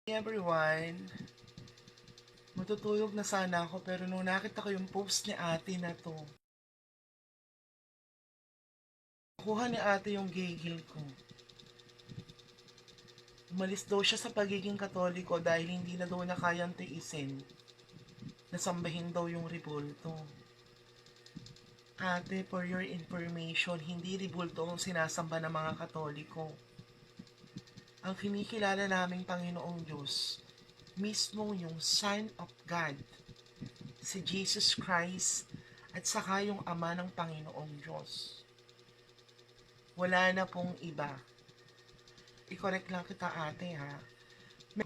Hey everyone, matutulog na sana ako pero nung nakita ko yung post ni ate na to, kuha ni ate yung gigil ko. Umalis daw siya sa pagiging katoliko dahil hindi na daw niya kayang tiisin. Nasambahin daw yung ribulto. Ate, for your information, hindi ribulto ang sinasamba ng mga katoliko. Ang kinikilala naming Panginoong Diyos, mismo yung Son of God, si Jesus Christ, at saka yung Ama ng Panginoong Diyos. Wala na pong iba. I-correct lang kita ate ha.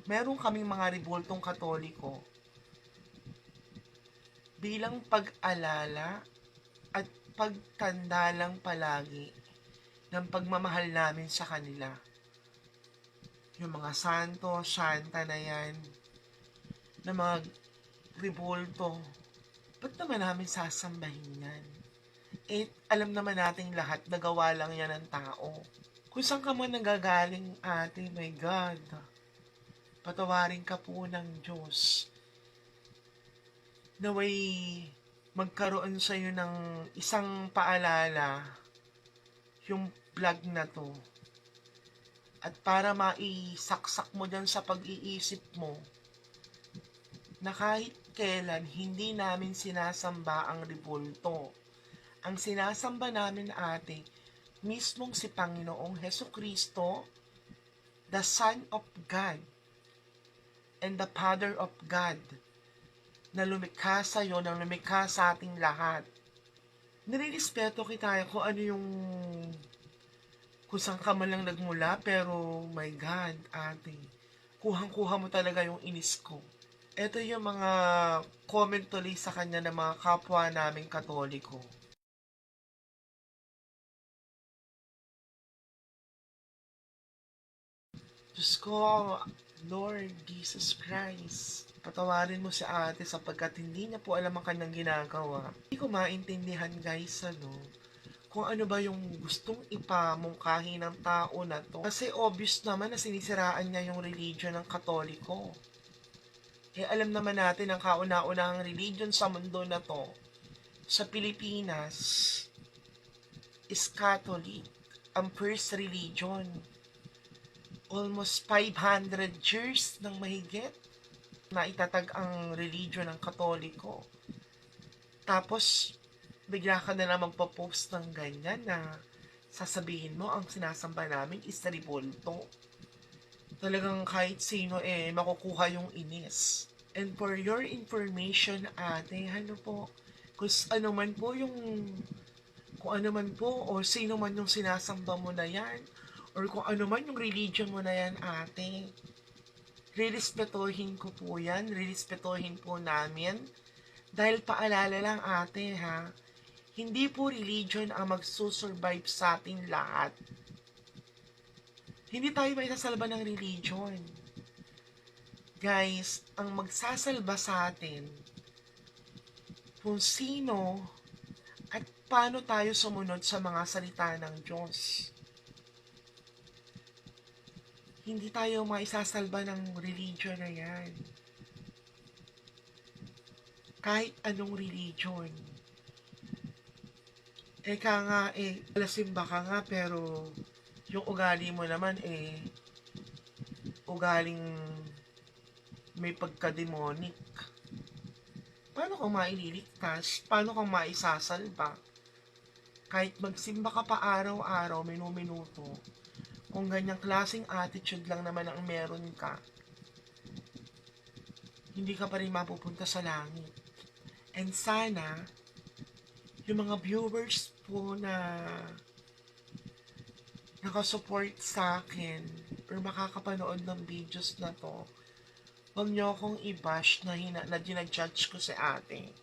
Meron kaming mga ribultong katoliko bilang pag-alala at pagtanda lang palagi ng pagmamahal namin sa kanila. Yung mga santo, santa na yan, na mga ribulto, ba't naman namin sasambahin yan? Eh, alam naman nating lahat na gawa lang yan ng tao. Kung saan ka man nagagaling, ate, my God, patawarin ka po ng Diyos. Naway magkaroon sa'yo ng isang paalala yung vlog na to. At para maisaksak mo dyan sa pag-iisip mo na kahit kailan hindi namin sinasamba ang ribulto. Ang sinasamba namin ate, mismong si Panginoong Heso Kristo, the Son of God and the Father of God, na lumikha sa'yo, na lumikha sa ating lahat. Nirirespeto kita kung ano yung kung saan ka man lang nagmula, pero my God, ate, kuhang-kuha mo talaga yung inis ko. Ito yung mga comment tuloy sa kanya ng mga kapwa naming katoliko. Diyos ko, Lord Jesus Christ, patawarin mo si ate sapagkat hindi niya po alam ang kanyang ginagawa. Hindi ko maintindihan guys, kung ano ba yung gustong ipamungkahi ng tao na to. Kasi obvious naman na sinisiraan niya yung religion ng Katoliko. Eh alam naman natin ang kauna-unahang religion sa mundo na to, sa Pilipinas, is Catholic. Ang first religion. Almost 500 years ng mahigit na itatag ang religion ng Katoliko. Tapos, bigla ka na naman magpo-post ng ganyan na sasabihin mo ang sinasamba namin is ribulto. Talagang kahit sino makukuha yung inis. And for your information ate, kung ano man po o sino man yung sinasamba mo na yan or kung ano man yung religion mo na yan ate, ririspetohin ko po yan, ririspetohin po namin dahil paalala lang ate ha, hindi po religion ang magsusurvive sa ating lahat. Hindi tayo maisasalba ng religion. Guys, ang magsasalba sa atin kung sino at paano tayo sumunod sa mga salita ng Diyos. Hindi tayo maisasalba ng religion na yan. Kahit anong religion. Eka nga lasimba ka nga pero yung ugali mo naman ugaling may pagka-demonic. Paano kang maililigtas? Paano kang maisasalba? Kahit magsimba ka pa araw-araw, minuto, kung ganyang klaseng attitude lang naman ang meron ka, hindi ka pa rin mapupunta sa langit. And sana, yung mga viewers po na nakasupport sa akin or makakapanood ng videos na to, huwag niyo akong i-bash na ginajudge ko si ate.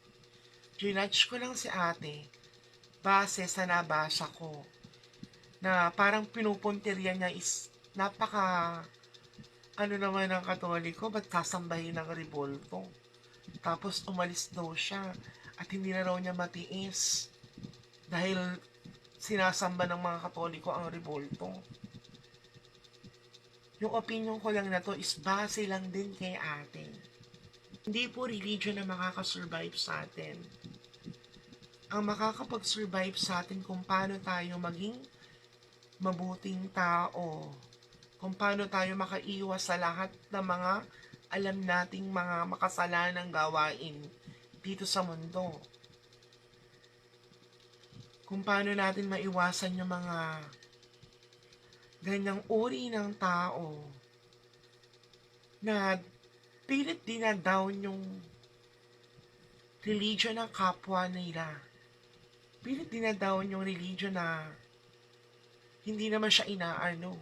Ginudge ko lang si ate base sa nabasa ko na parang pinupuntirya niya is napaka ano naman ng katoliko, ba't sasambahin ng ribulto? Tapos umalis daw siya at hindi na raw niya matiis dahil sinasamba ng mga katoliko ang ribulto. Yung opinion ko lang na to is base lang din kay ate. Hindi po religion na makakasurvive sa atin. Ang makakapag-survive sa atin kung paano tayo maging mabuting tao, kung paano tayo makaiwas sa lahat ng mga alam nating mga makasalanang gawain dito sa mundo. Kung paano natin maiwasan yung mga ganyang uri ng tao na pilit dinadown yung religion ng kapwa nila. Pilit dinadown yung religion na hindi naman siya inaano.